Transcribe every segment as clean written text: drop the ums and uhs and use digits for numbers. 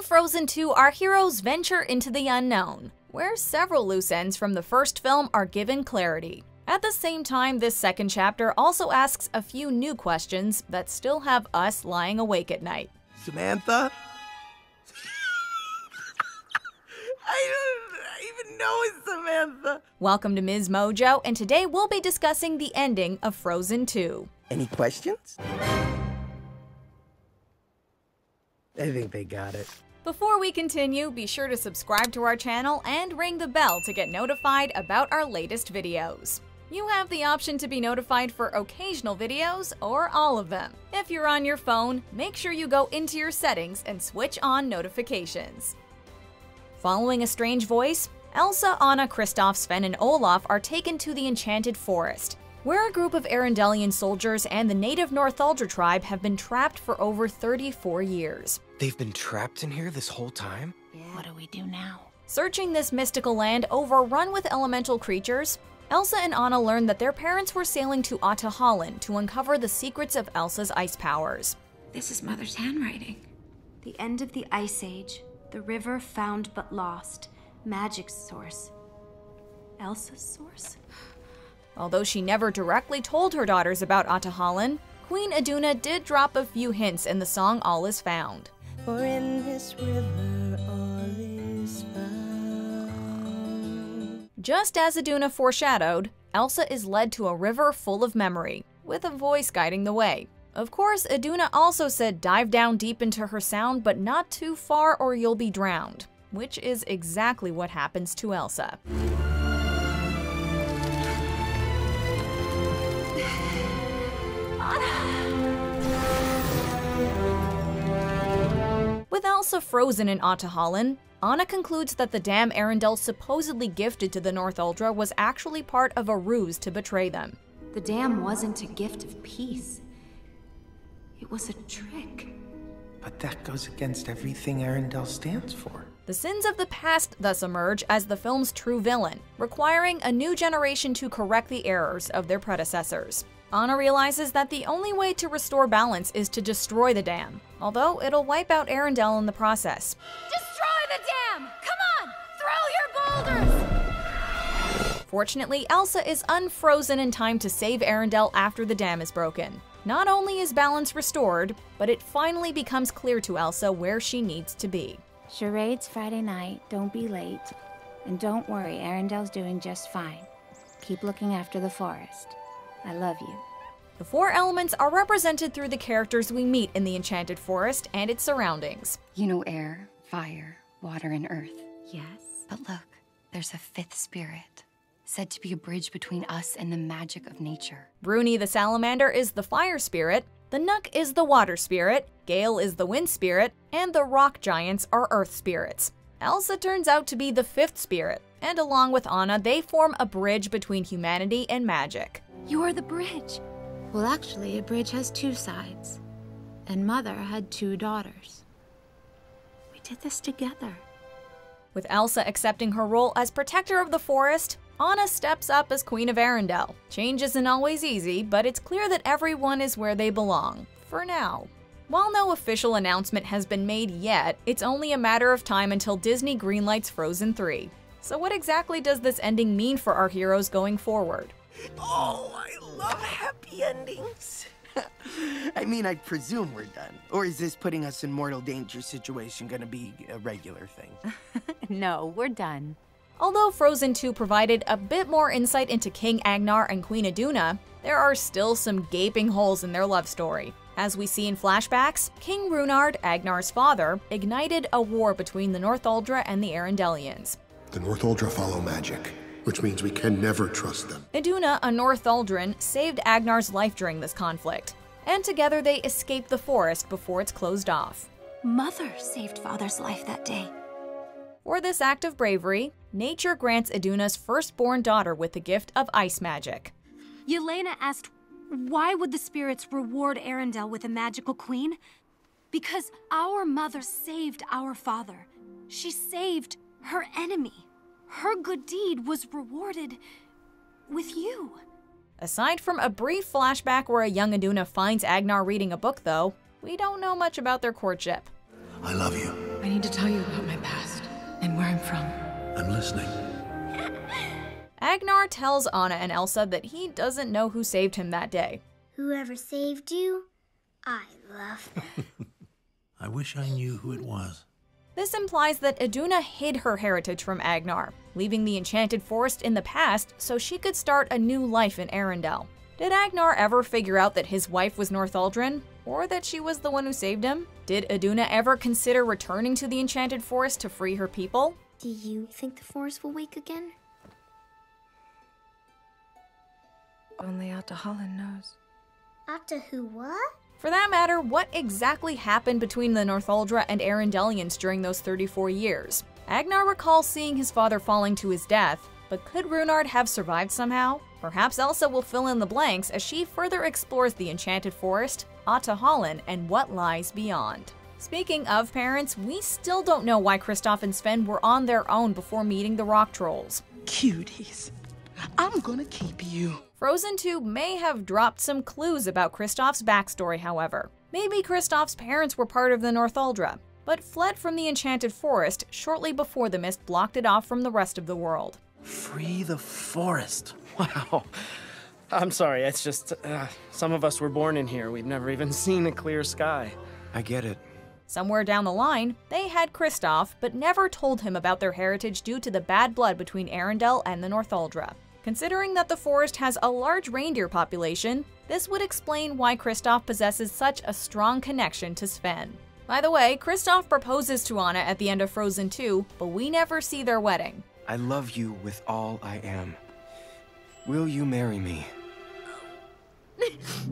Frozen 2, our heroes venture into the unknown, where several loose ends from the first film are given clarity. At the same time, this second chapter also asks a few new questions that still have us lying awake at night. Samantha? I don't even know it's Samantha. Welcome to Ms. Mojo, and today we'll be discussing the ending of Frozen 2. Any questions? I think they got it. Before we continue, be sure to subscribe to our channel and ring the bell to get notified about our latest videos. You have the option to be notified for occasional videos or all of them. If you're on your phone, make sure you go into your settings and switch on notifications. Following a strange voice, Elsa, Anna, Kristoff, Sven, and Olaf are taken to the Enchanted Forest, where a group of Arendellian soldiers and the native Northuldra tribe have been trapped for over 34 years. They've been trapped in here this whole time? Yeah. What do we do now? Searching this mystical land overrun with elemental creatures, Elsa and Anna learn that their parents were sailing to Ahtohallan to uncover the secrets of Elsa's ice powers. This is Mother's handwriting. The end of the Ice Age. The river found but lost. Magic's source. Elsa's source? Although she never directly told her daughters about Ahtohallan, Queen Iduna did drop a few hints in the song All Is Found. For in this river all is found. Just as Iduna foreshadowed, Elsa is led to a river full of memory, with a voice guiding the way. Of course, Iduna also said dive down deep into her sound, but not too far or you'll be drowned, which is exactly what happens to Elsa. With Elsa frozen in Ahtohallan, Anna concludes that the dam Arendelle supposedly gifted to the Northuldra was actually part of a ruse to betray them. The dam wasn't a gift of peace. It was a trick. But that goes against everything Arendelle stands for. The sins of the past thus emerge as the film's true villain, requiring a new generation to correct the errors of their predecessors. Anna realizes that the only way to restore balance is to destroy the dam, although it'll wipe out Arendelle in the process. Destroy the dam! Come on! Throw your boulders! Fortunately, Elsa is unfrozen in time to save Arendelle after the dam is broken. Not only is balance restored, but it finally becomes clear to Elsa where she needs to be. Charades Friday night, don't be late. And don't worry, Arendelle's doing just fine. Keep looking after the forest. I love you. The four elements are represented through the characters we meet in the Enchanted Forest and its surroundings. You know air, fire, water, and earth. Yes. But look, there's a fifth spirit, said to be a bridge between us and the magic of nature. Bruni the salamander is the fire spirit, the Nook is the water spirit, Gale is the wind spirit, and the rock giants are earth spirits. Elsa turns out to be the fifth spirit, and along with Anna, they form a bridge between humanity and magic. You are the bridge. Well, actually, a bridge has two sides. And Mother had two daughters. We did this together. With Elsa accepting her role as protector of the forest, Anna steps up as Queen of Arendelle. Change isn't always easy, but it's clear that everyone is where they belong, for now. While no official announcement has been made yet, it's only a matter of time until Disney greenlights Frozen 3. So what exactly does this ending mean for our heroes going forward? Oh, I love happy endings. I mean, I presume we're done. Or is this putting us in mortal danger situation gonna be a regular thing? No, we're done. Although Frozen 2 provided a bit more insight into King Agnar and Queen Iduna, there are still some gaping holes in their love story. As we see in flashbacks, King Runard, Agnar's father, ignited a war between the Northuldra and the Arendellians. The Northuldra follow magic, which means we can never trust them. Iduna, a Northuldran, saved Agnar's life during this conflict, and together they escaped the forest before it's closed off. Mother saved Father's life that day. For this act of bravery, nature grants Iduna's firstborn daughter with the gift of ice magic. Yelena asked, why would the spirits reward Arendelle with a magical queen? Because our mother saved our father. She saved her enemy. Her good deed was rewarded with you. Aside from a brief flashback where a young Iduna finds Agnar reading a book though, we don't know much about their courtship. I love you. I need to tell you about my past and where I'm from. I'm listening. Agnar tells Anna and Elsa that he doesn't know who saved him that day. Whoever saved you, I love them. I wish I knew who it was. This implies that Iduna hid her heritage from Agnar, leaving the Enchanted Forest in the past so she could start a new life in Arendelle. Did Agnar ever figure out that his wife was Northuldrin, or that she was the one who saved him? Did Iduna ever consider returning to the Enchanted Forest to free her people? Do you think the forest will wake again? Only Atta Holland knows. Atta who what? For that matter, what exactly happened between the Northuldra and Arendellians during those 34 years? Agnar recalls seeing his father falling to his death, but could Runard have survived somehow? Perhaps Elsa will fill in the blanks as she further explores the Enchanted Forest, Atta Holland, and what lies beyond. Speaking of parents, we still don't know why Kristoff and Sven were on their own before meeting the Rock Trolls. Cuties, I'm gonna keep you. Frozen 2 may have dropped some clues about Kristoff's backstory, however. Maybe Kristoff's parents were part of the Northuldra, but fled from the Enchanted Forest shortly before the mist blocked it off from the rest of the world. Free the forest. Wow. I'm sorry, it's just, some of us were born in here. We've never even seen a clear sky. I get it. Somewhere down the line, they had Kristoff, but never told him about their heritage due to the bad blood between Arendelle and the Northuldra. Considering that the forest has a large reindeer population, this would explain why Kristoff possesses such a strong connection to Sven. By the way, Kristoff proposes to Anna at the end of Frozen 2, but we never see their wedding. I love you with all I am. Will you marry me? Yes!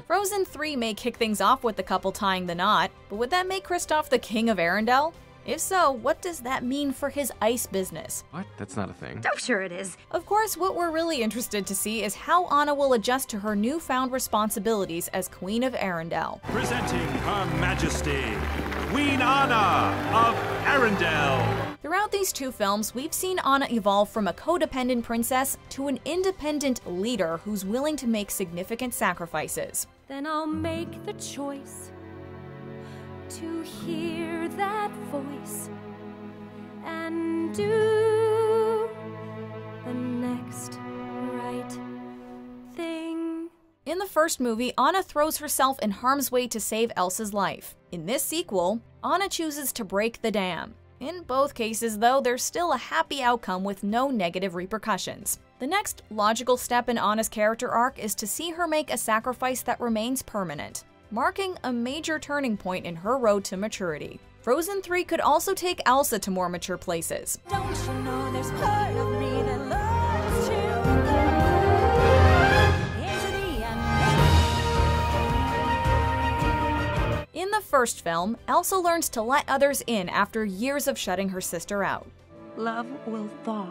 Frozen 3 may kick things off with the couple tying the knot, but would that make Kristoff the king of Arendelle? If so, what does that mean for his ice business? What? That's not a thing. Oh, sure it is. Of course, what we're really interested to see is how Anna will adjust to her newfound responsibilities as Queen of Arendelle. Presenting Her Majesty, Queen Anna of Arendelle. Throughout these two films, we've seen Anna evolve from a codependent princess to an independent leader who's willing to make significant sacrifices. Then I'll make the choice to hear that voice and do the next right thing. In the first movie, Anna throws herself in harm's way to save Elsa's life. In this sequel, Anna chooses to break the dam. In both cases, though, there's still a happy outcome with no negative repercussions. The next logical step in Anna's character arc is to see her make a sacrifice that remains permanent, marking a major turning point in her road to maturity. Frozen 3 could also take Elsa to more mature places. Don't you know there's part of me that loves to go into the unknown. In the first film, Elsa learns to let others in after years of shutting her sister out. Love will thaw.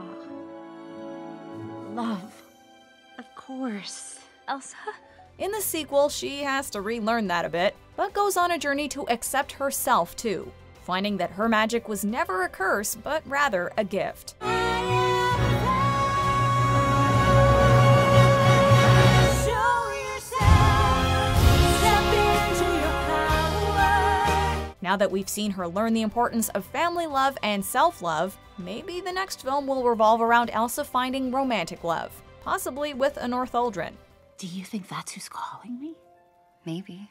Love. Of course. Elsa? In the sequel, she has to relearn that a bit, but goes on a journey to accept herself too, finding that her magic was never a curse, but rather a gift. Now that we've seen her learn the importance of family love and self-love, maybe the next film will revolve around Elsa finding romantic love, possibly with a Northuldrin. Do you think that's who's calling me? Maybe.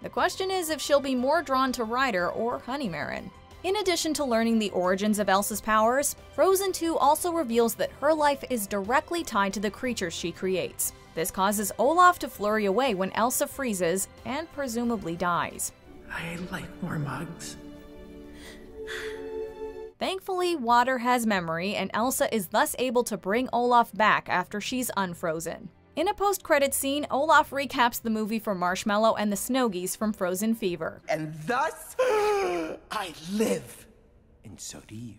The question is if she'll be more drawn to Ryder or Honeymaren. In addition to learning the origins of Elsa's powers, Frozen 2 also reveals that her life is directly tied to the creatures she creates. This causes Olaf to flurry away when Elsa freezes and presumably dies. I like more mugs. Thankfully, water has memory, and Elsa is thus able to bring Olaf back after she's unfrozen. In a post-credits scene, Olaf recaps the movie for Marshmallow and the Snowgies from Frozen Fever. And thus, I live. And so do you.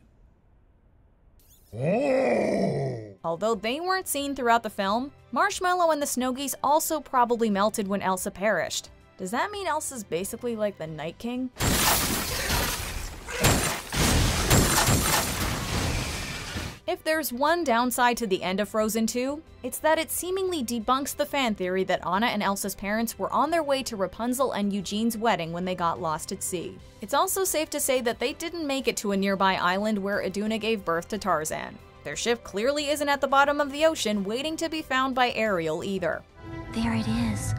Although they weren't seen throughout the film, Marshmallow and the Snowgies also probably melted when Elsa perished. Does that mean Elsa's basically like the Night King? If there's one downside to the end of Frozen 2, it's that it seemingly debunks the fan theory that Anna and Elsa's parents were on their way to Rapunzel and Eugene's wedding when they got lost at sea. It's also safe to say that they didn't make it to a nearby island where Iduna gave birth to Tarzan. Their ship clearly isn't at the bottom of the ocean waiting to be found by Ariel either. There it is.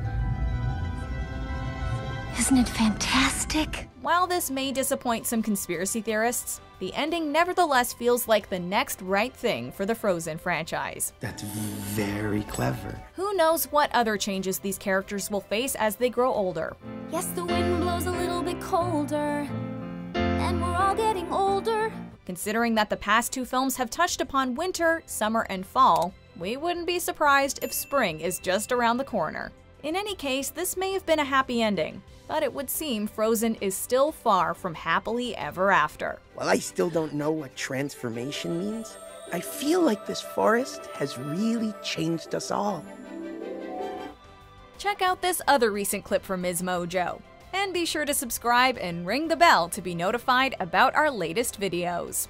Isn't it fantastic? While this may disappoint some conspiracy theorists, the ending nevertheless feels like the next right thing for the Frozen franchise. That's very clever. Who knows what other changes these characters will face as they grow older. Yes, the wind blows a little bit colder, and we're all getting older. Considering that the past two films have touched upon winter, summer, and fall, we wouldn't be surprised if spring is just around the corner. In any case, this may have been a happy ending, but it would seem Frozen is still far from happily ever after. While I still don't know what transformation means, I feel like this forest has really changed us all. Check out this other recent clip from Ms. Mojo, and be sure to subscribe and ring the bell to be notified about our latest videos.